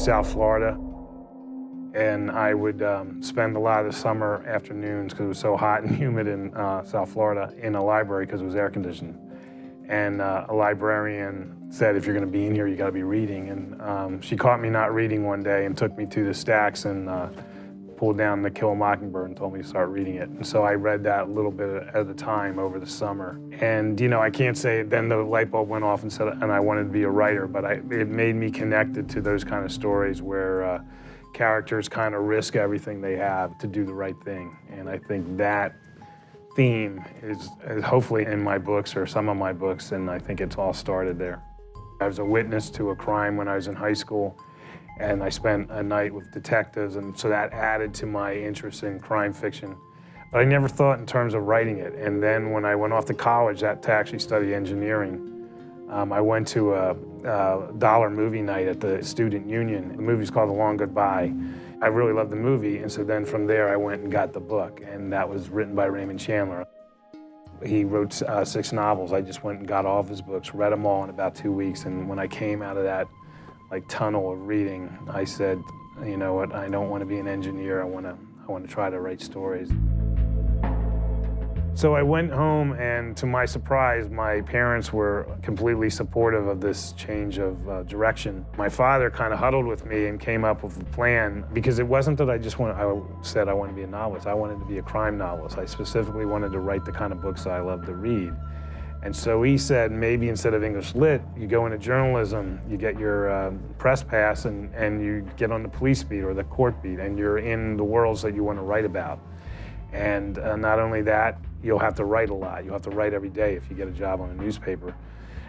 South Florida, and I would spend a lot of the summer afternoons, because it was so hot and humid in South Florida, in a library because it was air conditioned. And a librarian said, if you're going to be in here, you got to be reading. And she caught me not reading one day and took me to the stacks and pulled down To Kill a Mockingbird and told me to start reading it. And so I read that a little bit at a time over the summer. And I can't say then the light bulb went off and said, and I wanted to be a writer, but it made me connected to those kind of stories where characters kind of risk everything they have to do the right thing. And I think that theme is hopefully in my books or some of my books, and I think it's all started there. I was a witness to a crime when I was in high school, and I spent a night with detectives, and so that added to my interest in crime fiction. But I never thought in terms of writing it. And then when I went off to college to actually study engineering, I went to a dollar movie night at the student union. The movie's called The Long Goodbye. I really loved the movie, and so then from there I went and got the book, and that was written by Raymond Chandler. He wrote 6 novels. I just went and got all of his books, read them all in about 2 weeks, and when I came out of that tunnel of reading, I said, you know what, I don't want to be an engineer, I want to try to write stories. So I went home, and to my surprise, my parents were completely supportive of this change of direction. My father kind of huddled with me and came up with a plan, because it wasn't that I said I wanted to be a novelist. I wanted to be a crime novelist. I specifically wanted to write the kind of books that I love to read. And so he said, maybe instead of English Lit, you go into journalism, you get your press pass, and you get on the police beat or the court beat, and you're in the worlds that you want to write about. And not only that, you'll have to write a lot. You'll have to write every day if you get a job on a newspaper.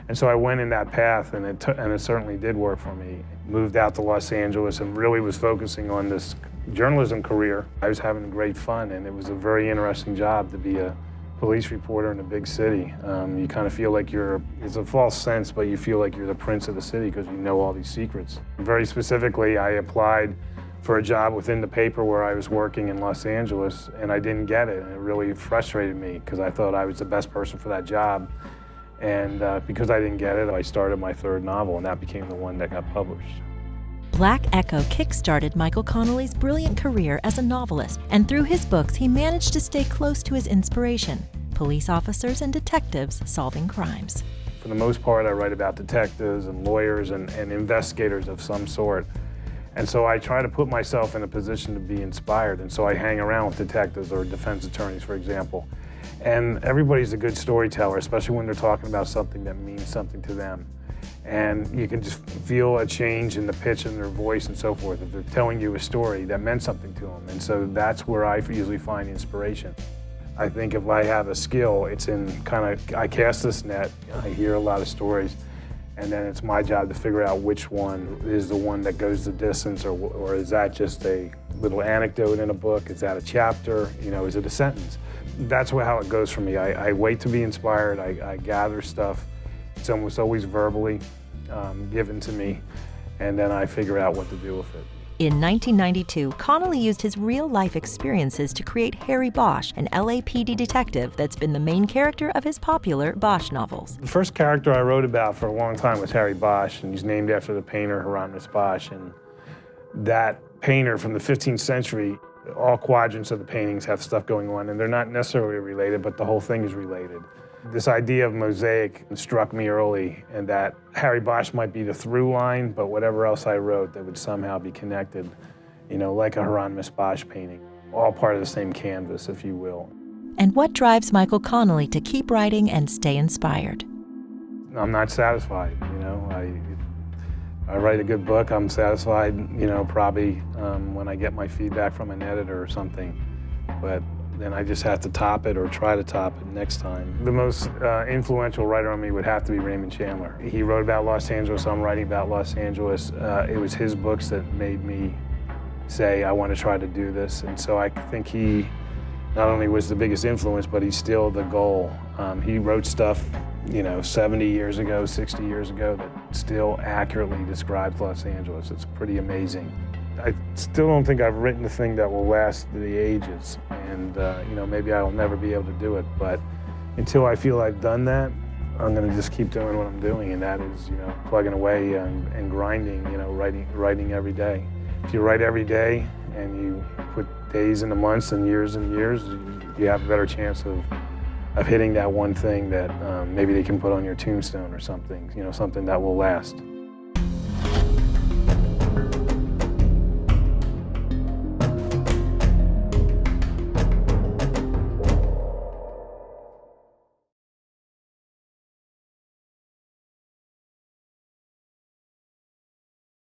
And so I went in that path, and it certainly did work for me. Moved out to Los Angeles and really was focusing on this journalism career. I was having great fun, and it was a very interesting job to be a police reporter in a big city. You kind of feel like it's a false sense, but you feel like you're the prince of the city because you know all these secrets. Very specifically, I applied for a job within the paper where I was working in Los Angeles, and I didn't get it, and it really frustrated me because I thought I was the best person for that job. And because I didn't get it, I started my 3rd novel, and that became the one that got published. Black Echo kick-started Michael Connelly's brilliant career as a novelist, and through his books he managed to stay close to his inspiration, police officers and detectives solving crimes. For the most part, I write about detectives and lawyers and investigators of some sort. And so I try to put myself in a position to be inspired, and so I hang around with detectives or defense attorneys, for example. And everybody's a good storyteller, especially when they're talking about something that means something to them. And you can just feel a change in the pitch in their voice and so forth if they're telling you a story that meant something to them. And so that's where I usually find inspiration. I think if I have a skill, it's in I cast this net, I hear a lot of stories, and then it's my job to figure out which one is the one that goes the distance, or is that just a little anecdote in a book? Is that a chapter? Is it a sentence? That's how it goes for me. I wait to be inspired, I gather stuff. It's almost always verbally given to me, and then I figure out what to do with it. In 1992, Connelly used his real-life experiences to create Harry Bosch, an LAPD detective that's been the main character of his popular Bosch novels. The first character I wrote about for a long time was Harry Bosch, and he's named after the painter Hieronymus Bosch. And that painter from the 15th century, all quadrants of the paintings have stuff going on, and they're not necessarily related, but the whole thing is related. This idea of mosaic struck me early, and that Harry Bosch might be the through line, but whatever else I wrote that would somehow be connected, like a Hieronymus Bosch painting, all part of the same canvas, if you will. And what drives Michael Connelly to keep writing and stay inspired? I'm not satisfied, I write a good book, I'm satisfied, probably when I get my feedback from an editor or something, but then I just have to top it or try to top it next time. The most influential writer on me would have to be Raymond Chandler. He wrote about Los Angeles, I'm writing about Los Angeles. It was his books that made me say, I want to try to do this. And so I think he not only was the biggest influence, but he's still the goal. He wrote stuff, 70 years ago, 60 years ago that still accurately describes Los Angeles. It's pretty amazing. I still don't think I've written a thing that will last the ages, and maybe I'll never be able to do it, but until I feel I've done that, I'm going to just keep doing what I'm doing, and that is, plugging away and grinding, writing every day. If you write every day and you put days into months and years, you have a better chance of hitting that one thing that maybe they can put on your tombstone or something, something that will last.